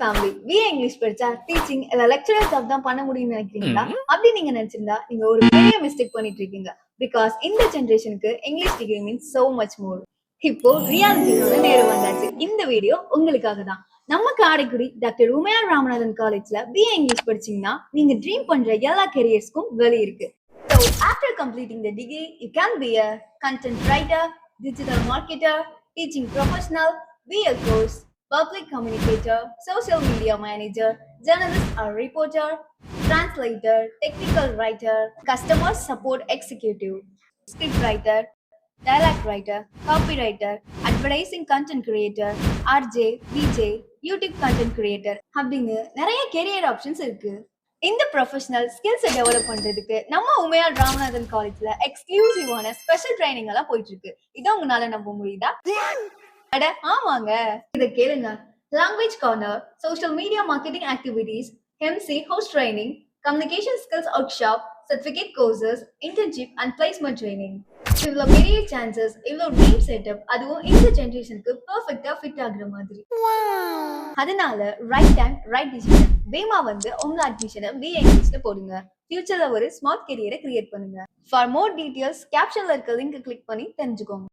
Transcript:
Family BA English படிச்சா teaching இல்ல lecturer job தான் பண்ண முடியும்னு நினைக்கிறீங்களா? அப்படி நீங்க நினைச்சிருந்தா நீங்க ஒரு பெரிய மிஸ்டேக் பண்ணிட்டு இருக்கீங்க. பிகாஸ் இந்த ஜெனரேஷனுக்கு English degree means so much more. இப்போ ரியாலிட்டியோட நேரம் வந்தாச்சு. இந்த வீடியோ உங்களுக்காக தான். நம்ம காரைக்குடி டாக்டர் உமையார் ராமநாதன் காலேஜ்ல BA இங்கிலீஷ் படிச்சீங்கன்னா நீங்க ட்ரீம் பண்ற எல்லா கெரியர்ஸ்க்கும் வெளி இருக்கு. So after completing the degree, you can be a content writer, digital marketer, teaching professional, BA course, public communicator, social media manager, journalist or reporter, translator, technical writer, customer support executive, script writer, dialogue writer, copywriter, advertising content creator, RJ, VJ, YouTube content creator அப்படின்னு நிறைய career options இருக்கு. இந்த professional ஸ்கில்ஸை develop பண்றதுக்கு நம்ம உமையார் ராமநாதன் காலேஜ்ல எக்ஸ்க்ளூசிவான special training எல்லாம் போயிட்டு இருக்கு. இதை உங்களால நம்ப முடியுதா? அட ஆமாங்க, இதை கேளுங்க. Language corner, social media marketing activities, MC host training, communication skills work shop, certificate courses, internship and placement training. இவ்வளோ பெரிய சான்சஸ், இவ்வளோ ட்ரீம் செட்டப், அதுவும் இந்த ஜெனரேஷனுக்கு பெர்ஃபெக்ட்டா ஃபிட் ஆகுற மாதிரி. அதனால ரைட் டைம் ரைட் டிசிஷன். வேமா வந்து உங்க அட்மிஷனை BA இங்கிலீஷ்ல போடுங்க. ஃபியூச்சர்ல ஒரு ஸ்மார்ட் கெரியரை கிரியேட் பண்ணுங்க. ஃபார் மோர் டீடைல்ஸ் கேப்ஷன்ல இருக்க லிங்க் கிளிக் பண்ணி தெரிஞ்சுக்கோங்க.